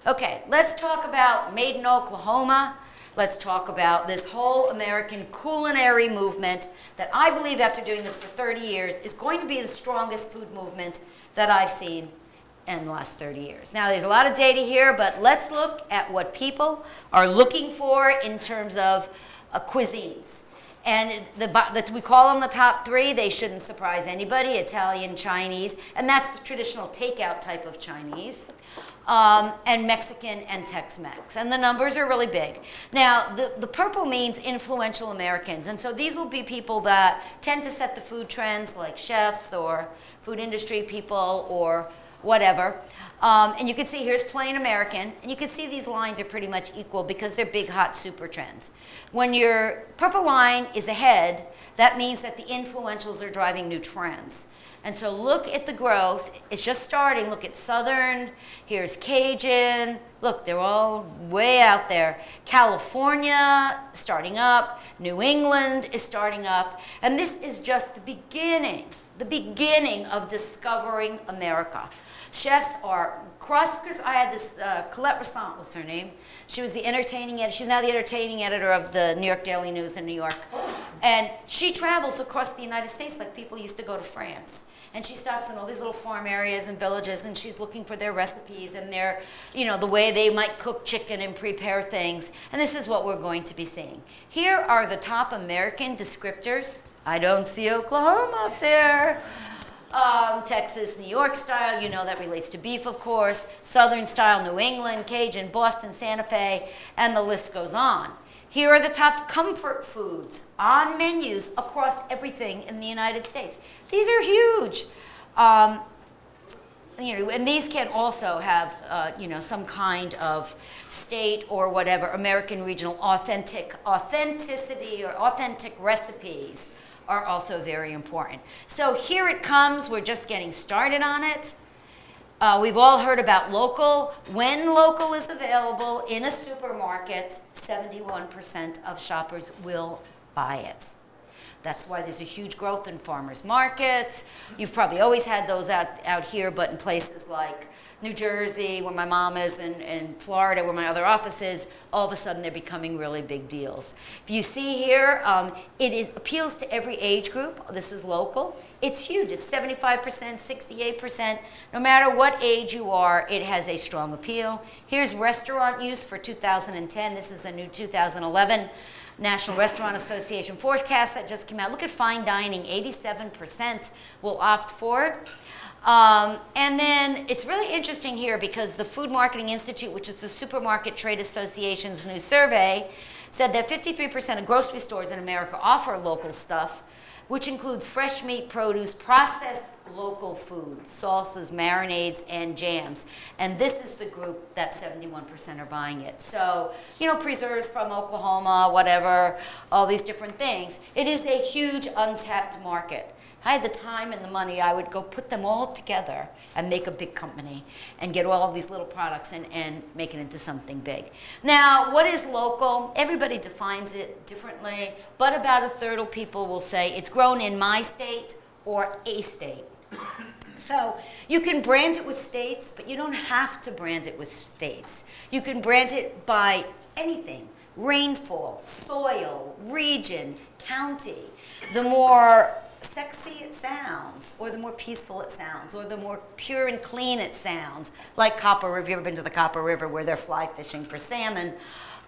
Okay, let's talk about Made in Oklahoma. Let's talk about this whole American culinary movement that I believe, after doing this for 30 years, is going to be the strongest food movement that I've seen in the last 30 years. Now, there's a lot of data here, but let's look at what people are looking for in terms of cuisines. And we call them the top three. They shouldn't surprise anybody: Italian, Chinese, and that's the traditional takeout type of Chinese, and Mexican and Tex-Mex. And the numbers are really big. Now, the purple means influential Americans. And so these will be people that tend to set the food trends, like chefs or food industry people or whatever. And you can see here's plain American, and you can see these lines are pretty much equal because they're big, hot, super trends. When your purple line is ahead, that means that the influentials are driving new trends. And so look at the growth. It's just starting. Look at Southern. Here's Cajun. Look, they're all way out there. California, starting up. New England is starting up. And this is just the beginning of discovering America. Chefs are cross. I had this, Colette Rassant was her name. She was the entertaining editor. She's now the entertaining editor of the New York Daily News in New York. And she travels across the United States like people used to go to France. And she stops in all these little farm areas and villages, and she's looking for their recipes and their, the way they might cook chicken and prepare things. And this is what we're going to be seeing. Here are the top American descriptors. I don't see Oklahoma up there. Texas, New York style, that relates to beef, of course. Southern style, New England, Cajun, Boston, Santa Fe, and the list goes on. Here are the top comfort foods on menus across everything in the United States. These are huge. And these can also have, some kind of state or whatever, American regional authenticity or authentic recipes are also very important. So here it comes. We're just getting started on it. We've all heard about local. When local is available in a supermarket, 71% of shoppers will buy it. That's why there's a huge growth in farmers markets. You've probably always had those out here, but in places like New Jersey, where my mom is, and Florida, where my other office is, all of a sudden they're becoming really big deals. If you see here, it appeals to every age group. This is local. It's huge. It's 75%, 68%. No matter what age you are, it has a strong appeal. Here's restaurant use for 2010. This is the new 2011 National Restaurant Association forecast that just came out. Look at fine dining. 87% will opt for it. And then it's really interesting here because the Food Marketing Institute, which is the Supermarket Trade Association's new survey, said that 53% of grocery stores in America offer local stuff, which includes fresh meat, produce, processed local foods, salsas, marinades, and jams. And this is the group that 71% are buying it. So, preserves from Oklahoma, whatever, all these different things. It is a huge untapped market. If I had the time and the money, I would go put them all together and make a big company and get all of these little products and make it into something big. Now, what is local? Everybody defines it differently, but about a third of people will say it's grown in my state or a state. So you can brand it with states, but you don't have to brand it with states. You can brand it by anything: rainfall, soil, region, county. The more sexy it sounds, or the more peaceful it sounds, or the more pure and clean it sounds, like Copper River. Have you ever been to the Copper River where they're fly fishing for salmon?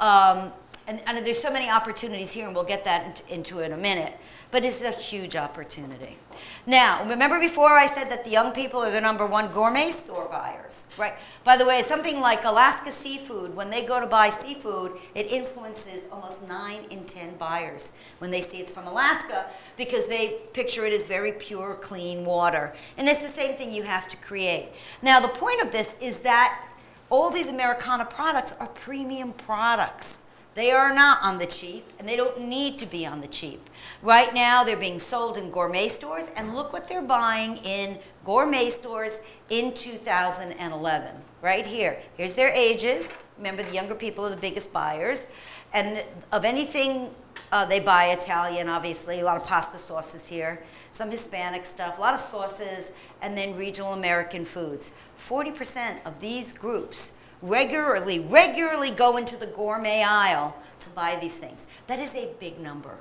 And there's so many opportunities here, and we'll get that into it in a minute. But it's a huge opportunity. Now, remember before I said that the young people are the #1 gourmet store buyers, right? By the way, something like Alaska Seafood, when they go to buy seafood, it influences almost 9 in 10 buyers when they see it's from Alaska, because they picture it as very pure, clean water. And it's the same thing you have to create. Now, the point of this is that all these Americana products are premium products. They are not on the cheap, and they don't need to be on the cheap. Right now, they're being sold in gourmet stores, and look what they're buying in gourmet stores in 2011. Right here. Here's their ages. Remember, the younger people are the biggest buyers. And of anything, they buy Italian, obviously, a lot of pasta sauces here, some Hispanic stuff, a lot of sauces, and then regional American foods. 40% of these groups regularly go into the gourmet aisle to buy these things. That is a big number.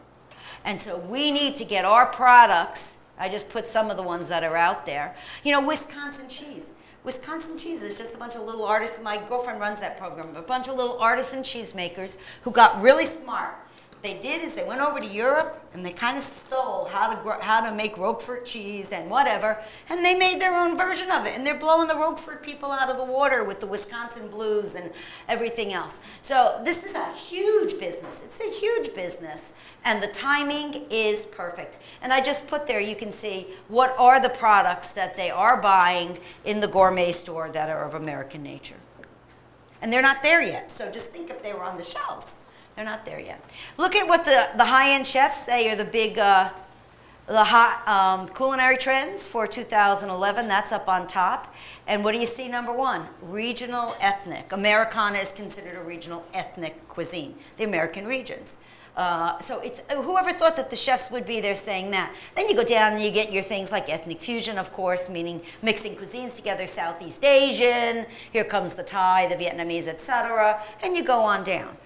And so we need to get our products. I just put some of the ones that are out there. You know, Wisconsin cheese. Wisconsin cheese is just a bunch of little artists. My girlfriend runs that program. A bunch of little artisan cheesemakers who got really smart. What they did is they went over to Europe and they kind of stole how to make Roquefort cheese and whatever, and they made their own version of it. And they're blowing the Roquefort people out of the water with the Wisconsin blues and everything else. So this is a huge business. It's a huge business. And the timing is perfect. And I just put there, you can see what are the products that they are buying in the gourmet store that are of American nature. And they're not there yet. So just think if they were on the shelves. They're not there yet. Look at what the high-end chefs say are the big, the hot culinary trends for 2011. That's up on top. And what do you see, number one? Regional ethnic. Americana is considered a regional ethnic cuisine, the American regions. So it's, whoever thought that the chefs would be there saying that. Then you go down and you get your things like ethnic fusion, of course, meaning mixing cuisines together, Southeast Asian, here comes the Thai, the Vietnamese, etc. And you go on down.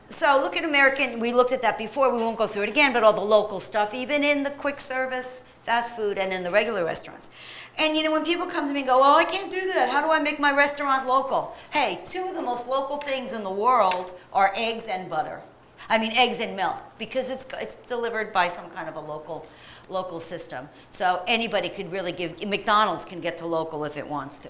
So look at American, we looked at that before, we won't go through it again, but all the local stuff, even in the quick service, fast food, and in the regular restaurants. And you know, when people come to me and go, oh, I can't do that, how do I make my restaurant local? Hey, two of the most local things in the world are eggs and butter. I mean, eggs and milk, because it's delivered by some kind of a local system. So anybody could really McDonald's can get to local if it wants to.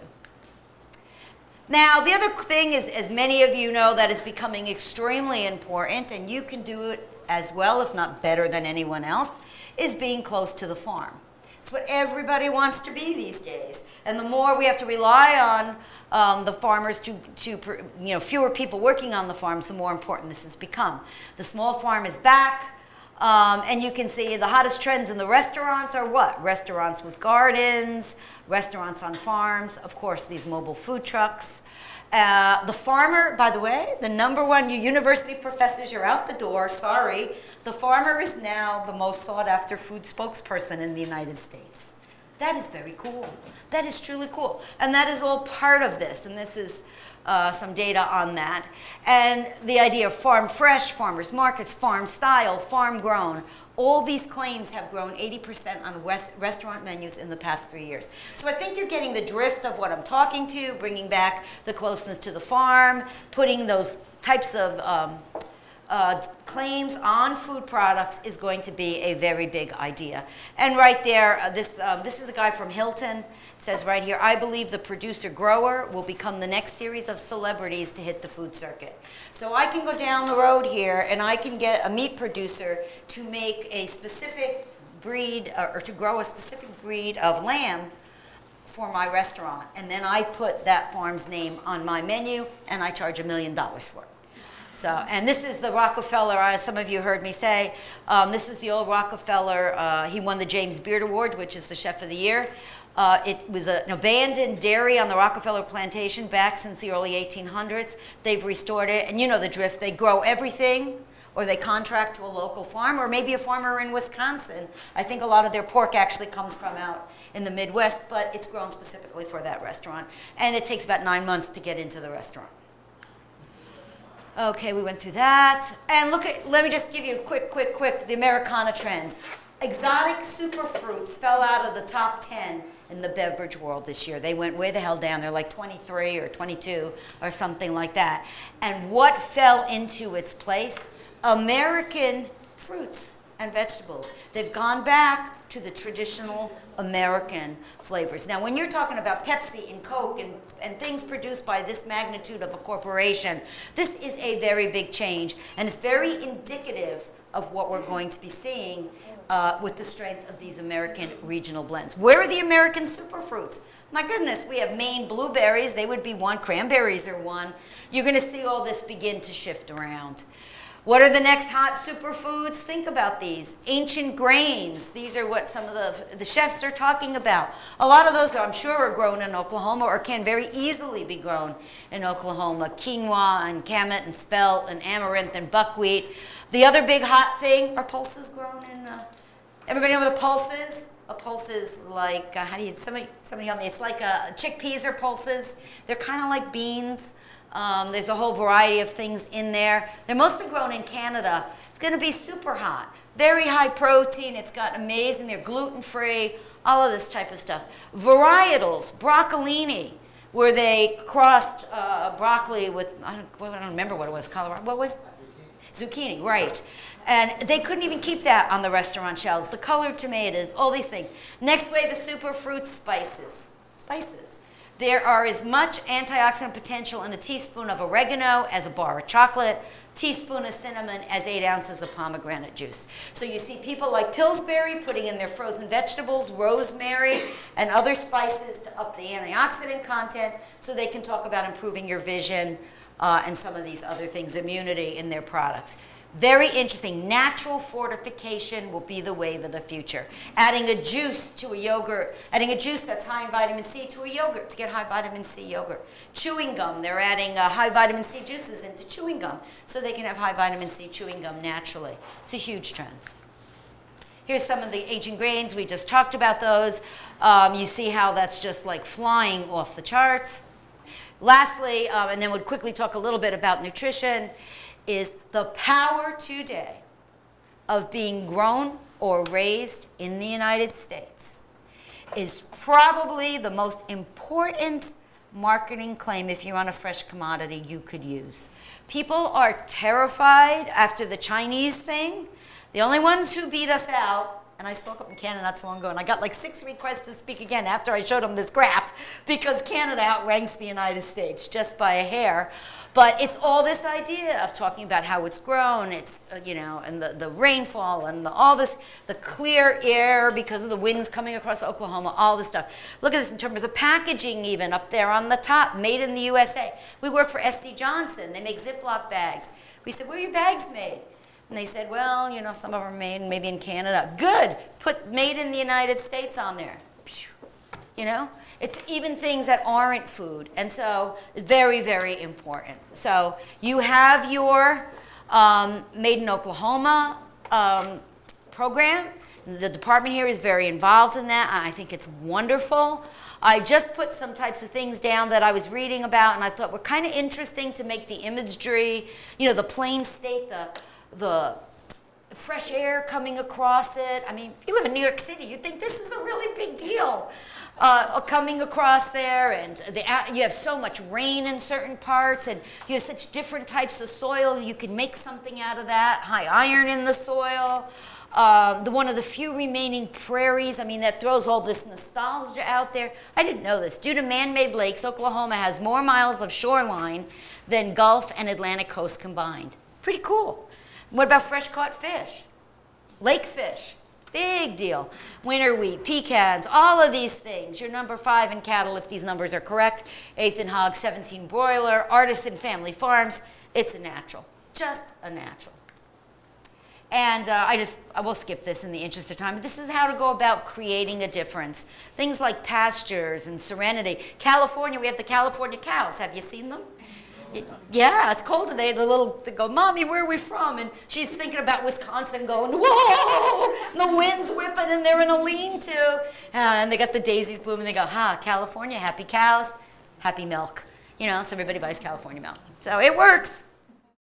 Now, the other thing is, as many of you know, that is becoming extremely important, and you can do it as well, if not better than anyone else, is being close to the farm. It's what everybody wants to be these days. And the more we have to rely on the farmers fewer people working on the farms, the more important this has become. The small farm is back, and you can see the hottest trends in the restaurants are what? Restaurants with gardens, restaurants on farms, of course, these mobile food trucks. The farmer, by the way, the number one, you university professors, you're out the door, sorry. The farmer is now the most sought after food spokesperson in the United States. That is very cool. That is truly cool. And that is all part of this, and this is some data on that. And the idea of farm fresh, farmers markets, farm style, farm grown, all these claims have grown 80% on restaurant menus in the past 3 years. So I think you're getting the drift of what I'm talking to, bringing back the closeness to the farm, putting those types of claims on food products is going to be a very big idea. And right there, this is a guy from Hilton. It says right here, I believe the producer-grower will become the next series of celebrities to hit the food circuit. So I can go down the road here and I can get a meat producer to make a specific breed or to grow a specific breed of lamb for my restaurant. And then I put that farm's name on my menu and I charge $1 million for it. So, and this is the Rockefeller, as some of you heard me say, this is the old Rockefeller. He won the James Beard Award, which is the Chef of the Year. It was an abandoned dairy on the Rockefeller plantation back since the early 1800s. They've restored it, and you know the drift. They grow everything, or they contract to a local farm, or maybe a farmer in Wisconsin. I think a lot of their pork actually comes from out in the Midwest, but it's grown specifically for that restaurant. And it takes about 9 months to get into the restaurant. Okay, we went through that. And look at, let me just give you a quick, the Americana trend. Exotic superfruits fell out of the top 10 in the beverage world this year. They went way the hell down. They're like 23 or 22 or something like that. And what fell into its place? American fruits and vegetables. They've gone back to the traditional American flavors. Now, when you're talking about Pepsi and Coke and things produced by this magnitude of a corporation, this is a very big change, and it's very indicative of what we're going to be seeing with the strength of these American regional blends. Where are the American superfruits? My goodness, we have Maine blueberries. They would be one. Cranberries are one. You're going to see all this begin to shift around. What are the next hot superfoods? Think about these. Ancient grains. These are what some of the chefs are talking about. A lot of those, I'm sure, are grown in Oklahoma or can very easily be grown in Oklahoma. Quinoa and kamut and spelt and amaranth and buckwheat. The other big hot thing are pulses grown in, everybody know what a pulse is? pulses like, how do you, somebody help me, it's like chickpeas or pulses. They're kind of like beans. There's a whole variety of things in there. They're mostly grown in Canada. It's going to be super hot, very high protein. It's got amazing, they're gluten-free, all of this type of stuff. Varietals, broccolini, where they crossed broccoli with, I don't remember what it was, Colorado, what was it? Zucchini, right. And they couldn't even keep that on the restaurant shelves. The colored tomatoes, all these things. Next wave is superfruit spices. There are as much antioxidant potential in a teaspoon of oregano as a bar of chocolate, teaspoon of cinnamon as 8 ounces of pomegranate juice. So you see people like Pillsbury putting in their frozen vegetables, rosemary, and other spices to up the antioxidant content so they can talk about improving your vision and some of these other things, immunity in their products. Very interesting. Natural fortification will be the wave of the future. Adding a juice to a yogurt, adding a juice that's high in vitamin C to a yogurt to get high vitamin C yogurt. Chewing gum, they're adding high vitamin C juices into chewing gum so they can have high vitamin C chewing gum naturally. It's a huge trend. Here's some of the ancient grains. We just talked about those. You see how that's just like flying off the charts. Lastly, and then we'll quickly talk a little bit about nutrition, is the power today of being grown or raised in the United States is probably the most important marketing claim, if you're on a fresh commodity, you could use. People are terrified after the Chinese thing. The only ones who beat us out, and I spoke up in Canada not so long ago, and I got like 6 requests to speak again after I showed them this graph, because Canada outranks the United States just by a hair. But it's all this idea of talking about how it's grown, it's, you know, and the rainfall and all this, the clear air because of the winds coming across Oklahoma, all this stuff. Look at this in terms of packaging even up there on the top, made in the USA. We work for S.C. Johnson. They make Ziploc bags. We said, where are your bags made? And they said, well, you know, some of them are made maybe in Canada. Good. Put made in the United States on there. You know? It's even things that aren't food. And so it's very, very important. So you have your Made in Oklahoma program. The department here is very involved in that. I think it's wonderful. I just put some types of things down that I was reading about, and I thought were kind of interesting to make the imagery, you know, the plain state, the fresh air coming across it. I mean, if you live in New York City, you'd think this is a really big deal coming across there. And you have so much rain in certain parts, and you have such different types of soil. You can make something out of that. High iron in the soil. One of the few remaining prairies. I mean, that throws all this nostalgia out there. I didn't know this. Due to man-made lakes, Oklahoma has more miles of shoreline than Gulf and Atlantic coast combined. Pretty cool. What about fresh-caught fish? Lake fish, big deal. Winter wheat, pecans, all of these things. You're number 5 in cattle if these numbers are correct. 8th in hog, 17 broiler, artisan family farms. It's a natural, just a natural. And I will skip this in the interest of time, but this is how to go about creating a difference. Things like pastures and serenity. California, we have the California cows. Have you seen them? Yeah, it's cold today. They go, Mommy, where are we from? And she's thinking about Wisconsin going, whoa, and the wind's whipping and they're in a lean-to. And they got the daisies blooming. They go, California, happy cows, happy milk. You know, so everybody buys California milk. So it works.